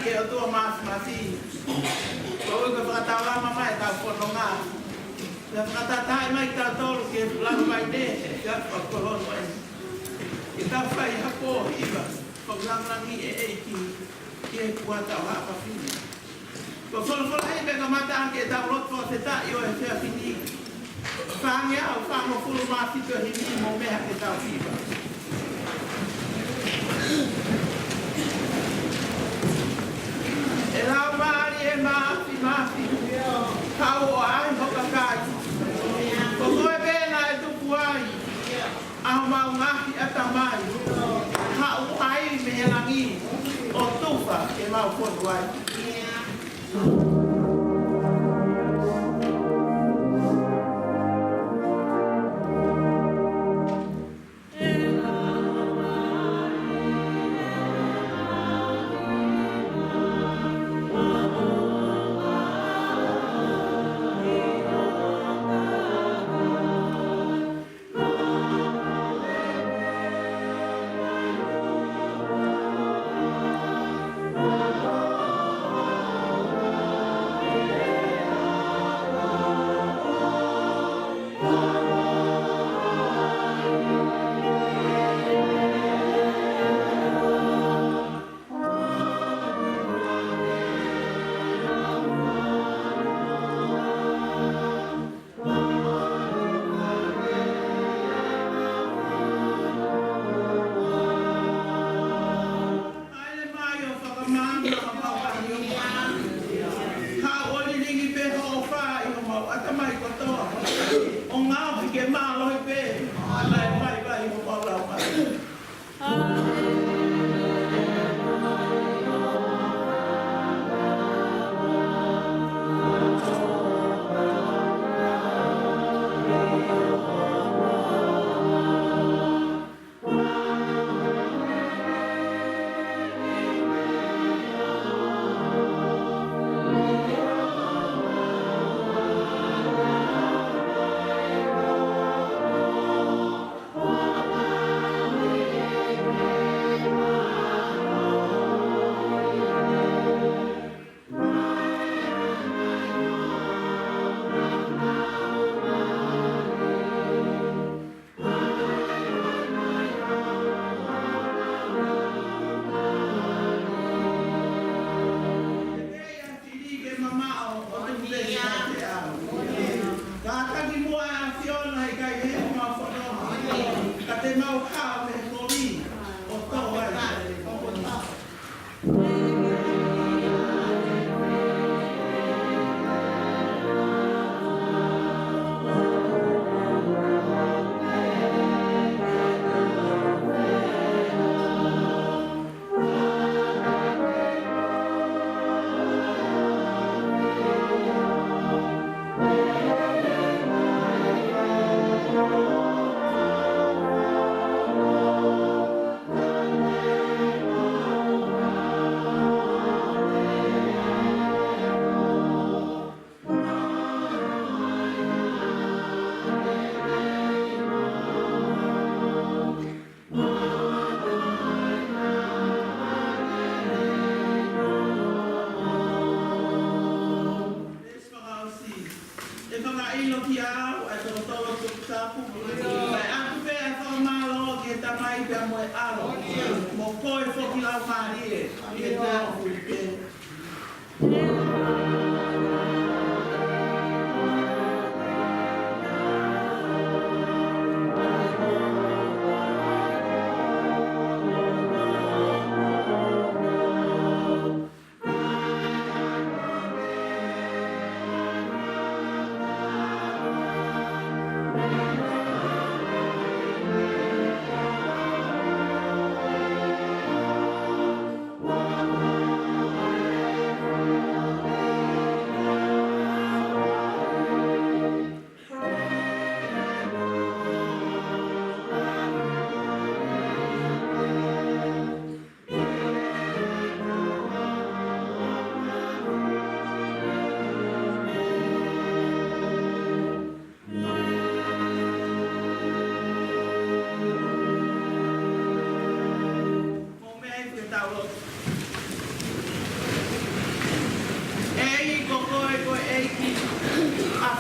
ke o tua masi. Kau ke whakatawa mama e tau whanonga. Ia whakatatai mai tau tolu ke lau mai ne, e apa korono e. I tau whai hapo iwa, whaklangangi e eiki, ki e kua tau hapa whini. Ko wholofola e peka mata ke tau roto te tai o e whea whini. Whange au whango fulu māwhito hini mo meha ke tau whiwa. E lau maari e maafi, kau o ai hoka kai. Ko koe pēna e tupu ai, au mau ngahi ata mai. Hau ai me he langi, o tufa e mau kotu ai.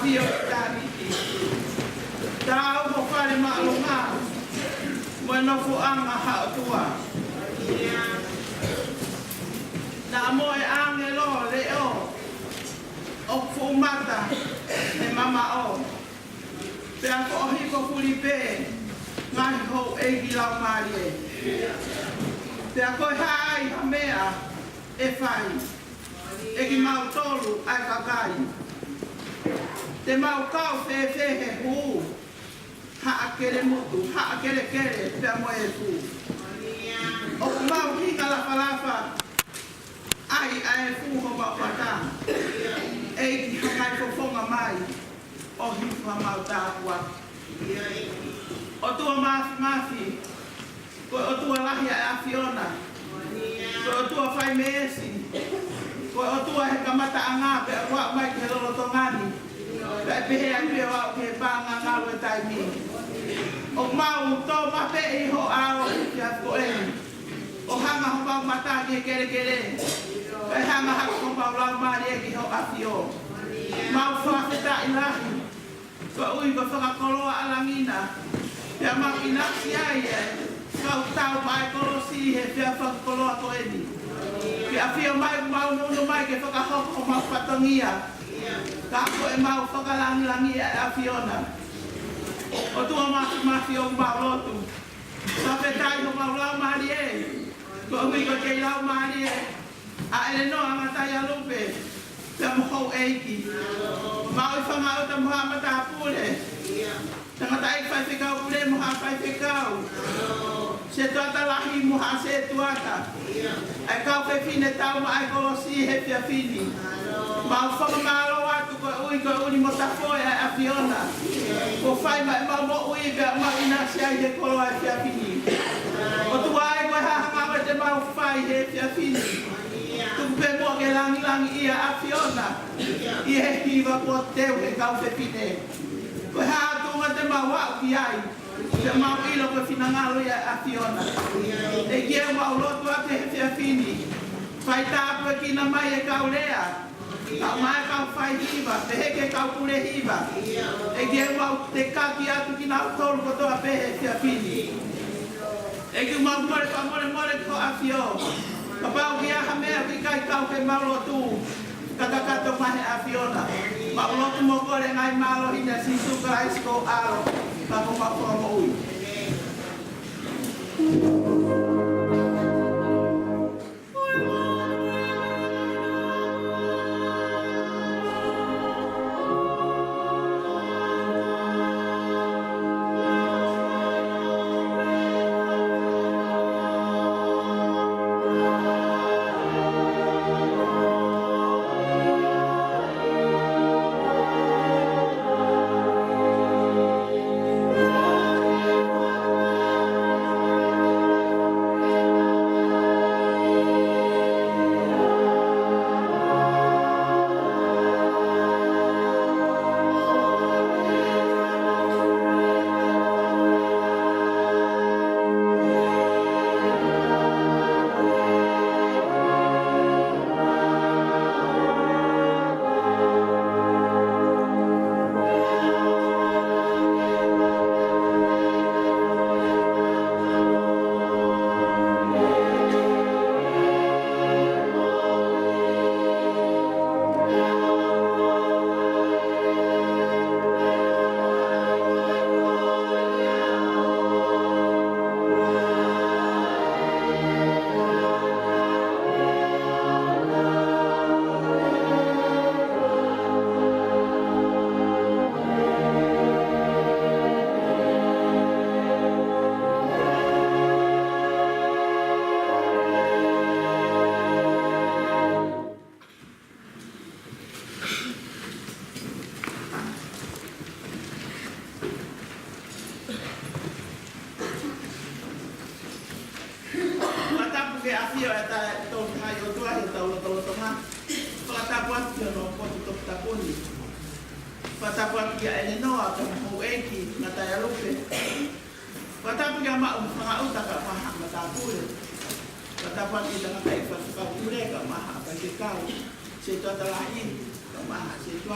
afio tani. Tau mo fale maalunga. Mo no fu anga ha tua. Na mo e angelo leo. O fu mata e mama o. Pe a ko hi ko Filipe. Ngai ho e gila marie. Pe a ko hai ha mea e fai. E ki mau tolu ai kakai. Te mau kau fe he hu. Ha akere mutu, ha akere kere pe a moe fu. O mau ki kala falafa. Ai ai fu ho ba pata. E ki hangai fofonga mai. O hifu ha mau tāpua. O tua mafi. Ko o tua lahi a Fiona. Ko o tua fai meesi. Ko o tua he kamata anga pe a wak mai ke lolo tongani. Pe pehe a pia wak ke panga ngalo e taimi. O mau tō mape i ho ao ki a ko e. O hanga ho pau mata ki kere kere. Pe hanga hako ho pau lau maari e ki ho a Fio. Mau whaketa i lahi. Ko ui ko whakakoloa alangina. Pea mau inaki ai e. Kau tau mai kolosi he pea whakakoloa ko eni. Pea Fio mai mau nunu mai ke whakahoko mau patongia. Ka ko e mau whakalangi a Fiona. O tua mafi o mau lotu. Sa petai ho mau lau maari e. Ko ui ko kei lau maari e. A ele no amatai a lupe. Pea mohou eiki. Mau i whangau ta moha mata pule. Tangata i whai whikau pule moha whai whikau. Se tuata lahi moha se tuata. Ai kau whine tau ma ai kolosi he pia whini. Mau whakamalo atu ko ui uni mo tafoe ai a Fiona. Ko whai mai mau mo ui bea mau inasi ai he kolo ai pia whini. O tua ai koe hahanga te mau whai he pia whini. Tupe mo ke langi ia a Fiona. I he hiva ko teu he kau whine. Ko haa tunga te mau wau ki ai. Te mau ilo ko whinangalo ia a Fiona. E kia mau lotu ate he pia whini. Whai tāpua ki na mai e kau rea. Kau mai kau whai hiva. Te heke kau kure hiva. E kia mau te kaki atu ki na utolu ko toa pehe pia whini. E kia mau more ko a Fio. Ka pau ki aha mea ki kai kau ke maulotu. Kakakato mahe a Fiona. Maulotu mo kore ngai malo hina si suka aisko alo. Kako makua mo ui. afio eta to hai o tua he tau to ma pata puat yo no po to ta poni pata puat ya ene no a to ho eki na ta ya lupe pata pu ya ma ma uta ka ma ma ta pule pata puat ki na kai fa ka pule ka ma ka ki ka se to ta lahi ka ma se to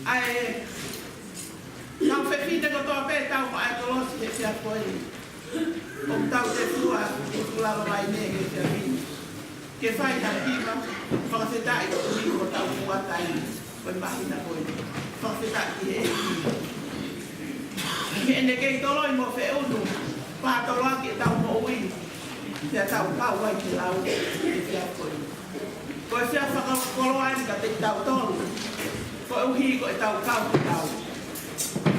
Ai, tau whewhine ko toa pē, tau ko ai kolosi he whia koe. O tau te fua, o kulalo mai ne he whia vini. Ke whai na pima, whakawhetai ko tui ko tau kuatai, koe mahina koe. Whakawhetai ki he e ki. Ke ene kei toloi mo whe unu, pātolo aki e tau mo ui. Tia tau pau ai ki lau, e whia koe. Koe whia whakakoloa ni ka te tau tolu. Koe uhi ko e tau kau ki tau.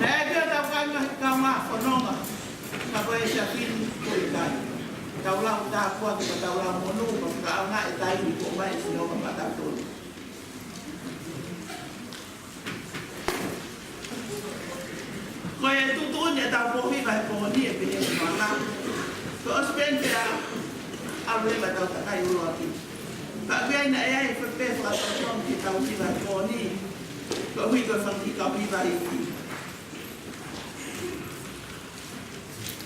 Nē kia tau kanga kau ngā whanonga. Ka koe e sia whini koe tai. Tau lau tā kua ki tau lau monu, ka au ngā e tai ni ko mai si nonga ma tau tolu. Koe e tutuni e tau pohi vai pohoni e pene si mga. Koe o spente a au lema tau takai ulo aki. Ka kia ina e ai whape whakatau ki tau si vai pohoni. Koe hui koe whanki kau hi vai ki.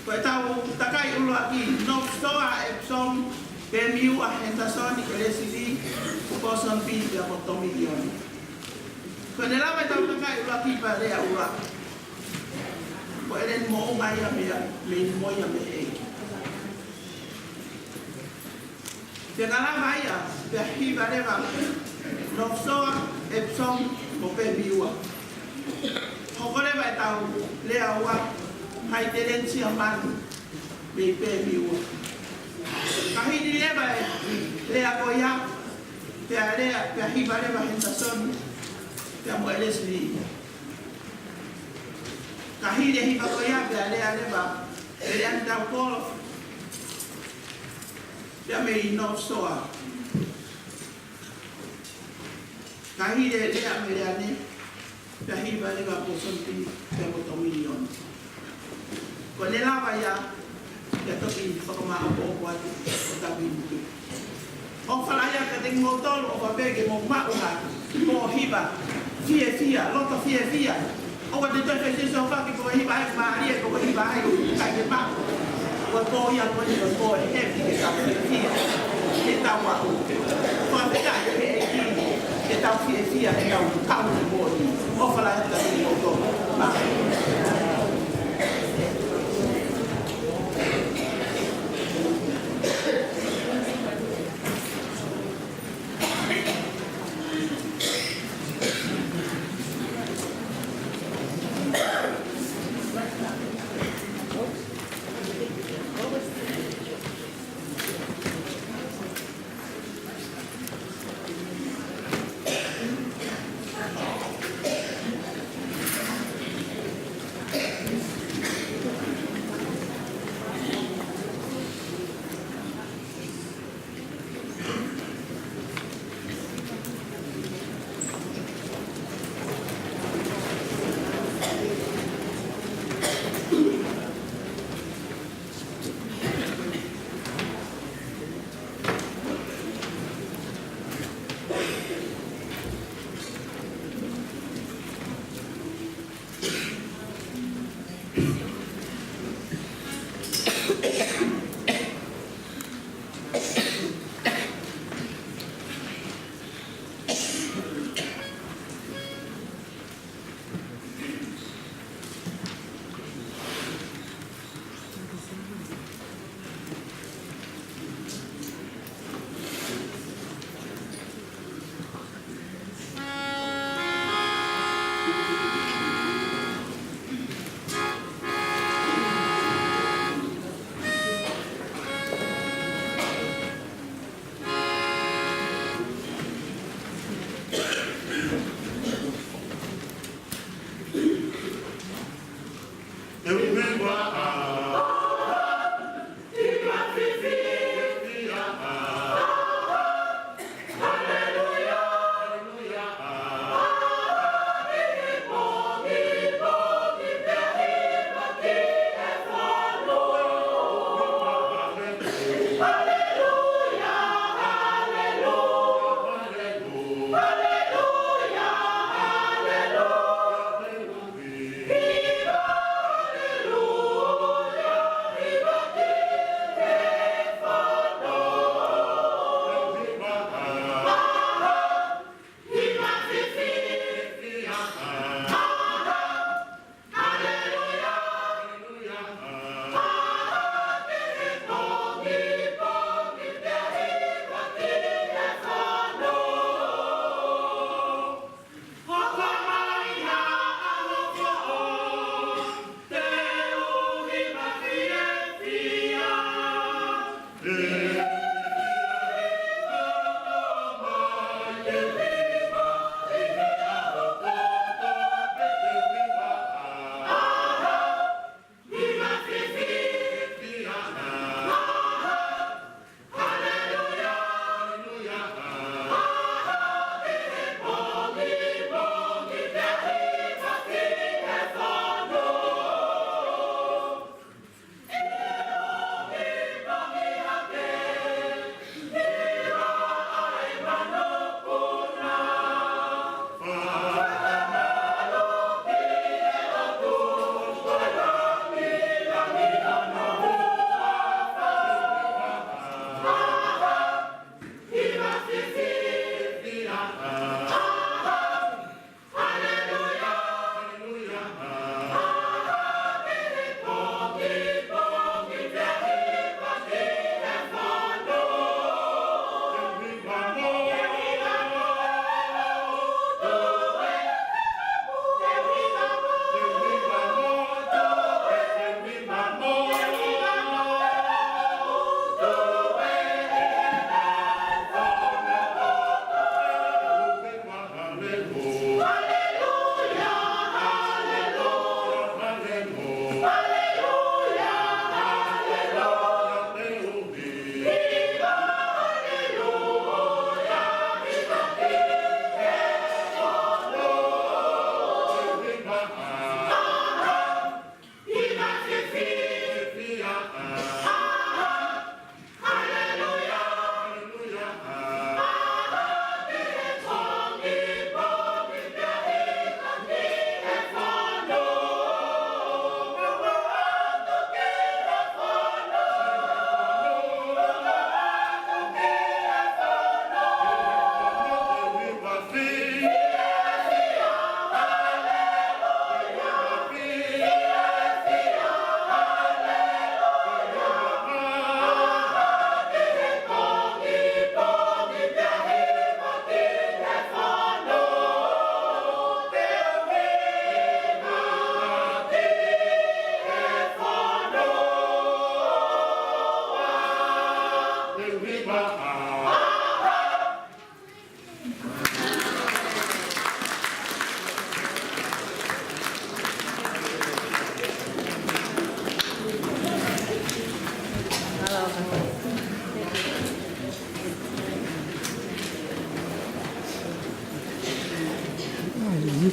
Koe tau takai ulo aki, nok stoa e psom pe miu a hentasoni ke lesili kuposon pi a poto milioni. Koe ne lawa tau takai ulo aki pa rea ulo aki. Koe eren mo ungai a mea, me moia me e. Te ngalawa ia, pe hiva rewa, nok stoa e psom mo pe miu a. Hokore vai tau lea ua, hai te rensi a manu, me pe miua. Kahini leba e lea koia, te a lea, te a hiba leba hentasoni, te a moe lesli. Kahini hiba koia, te a lea leba, te lea ni tau kolo, te a me i no soa. Kahini lea me lea ne, te a hiba leba posonti, te a moto milioni. Ko le lawa ia, ia toki whakamā o pōku atu o tawi muki. O whalaia ka te ngotolo o wapege mō maunga, mō hiba, fia, loto fia. O ka te toke se so whaki ko hiba ai maaria ko hiba ai kai te pā. Ko pō ia ko ni ko e hepi ke tau fia, ke tau au. Ko a peka e e ki, ke tau fia, e tau kau ni mōni. O whalaia ka te ngotolo.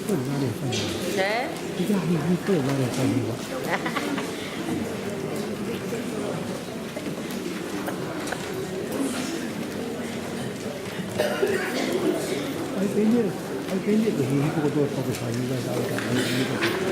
put money for you. Okay. You got me put money for you. I think it he go to for the time you guys out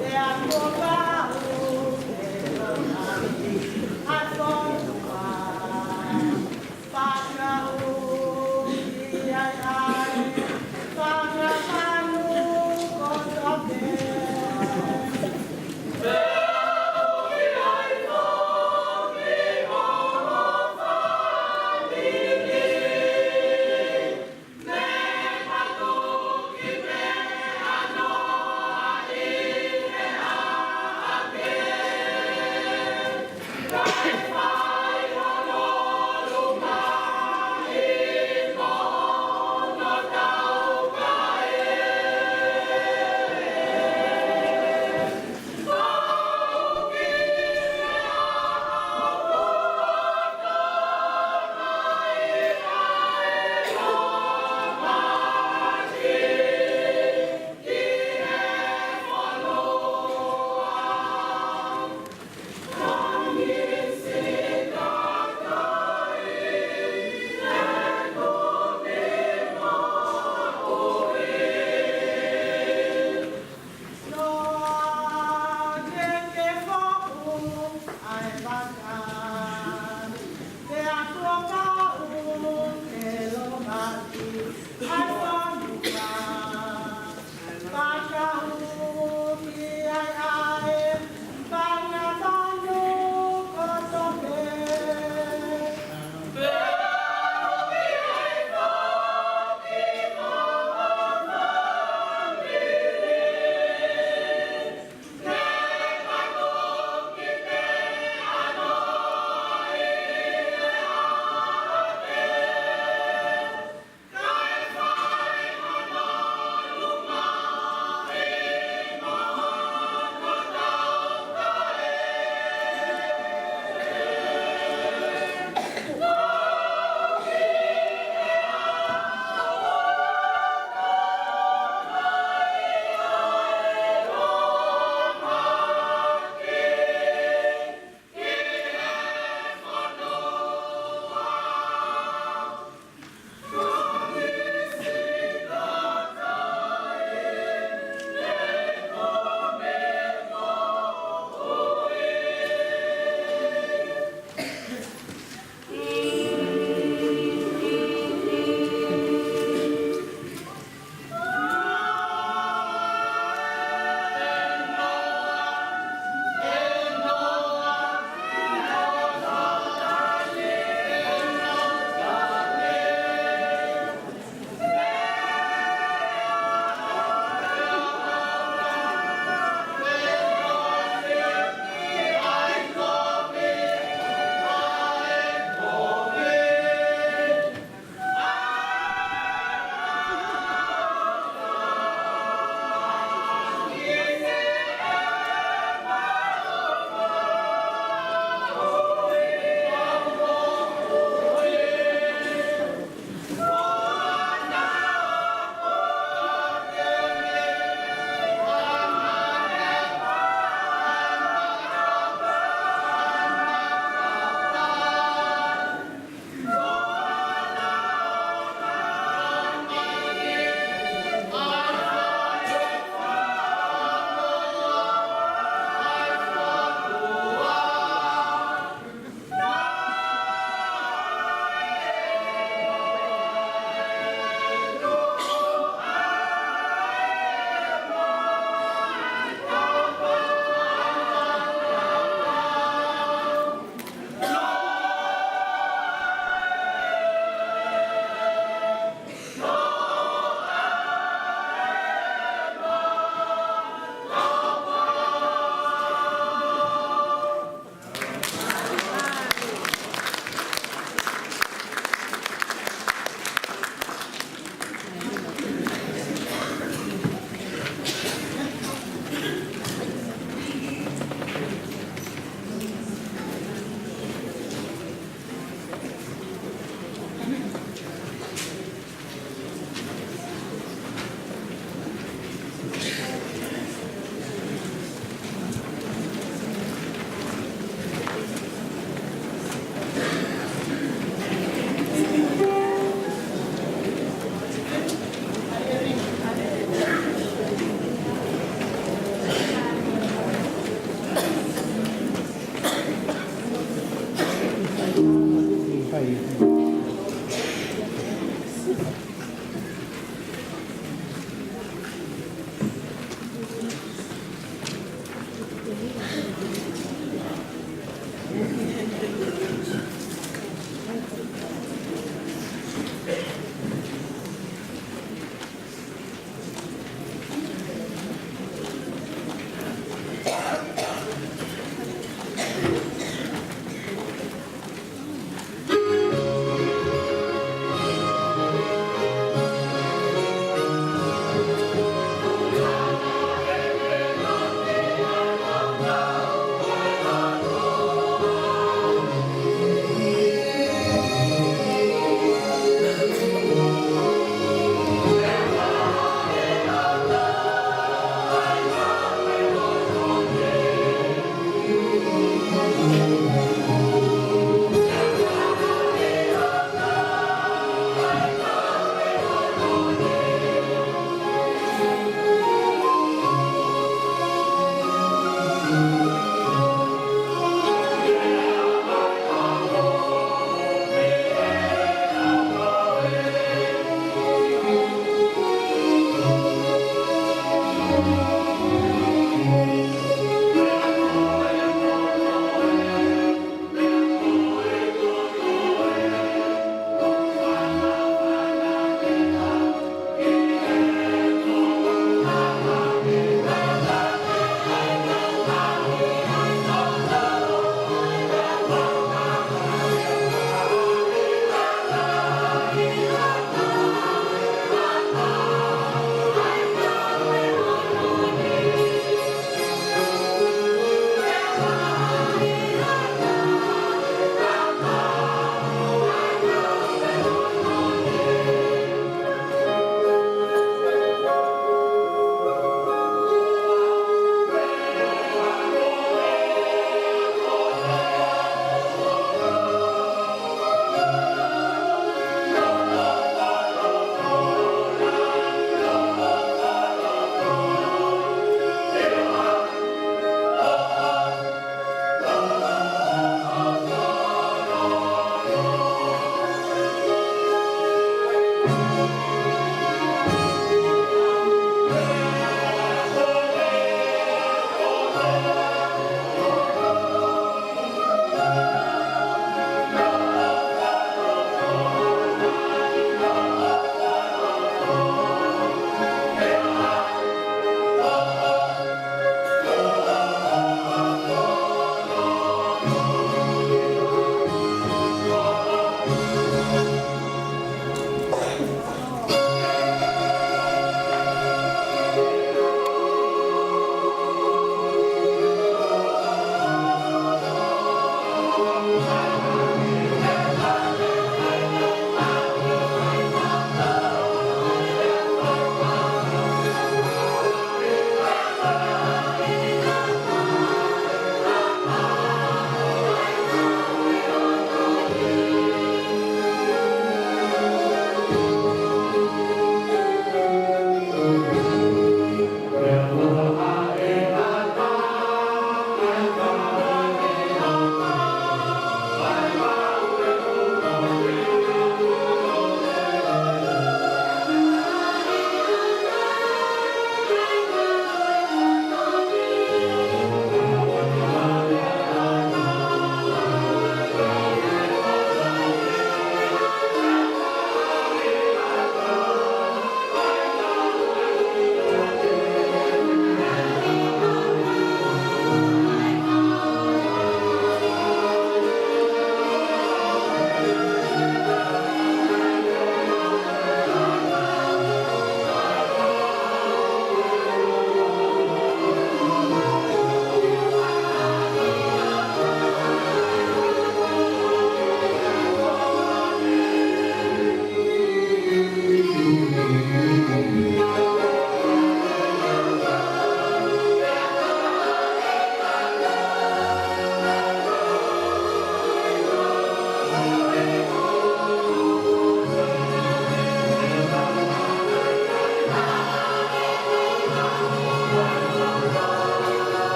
They are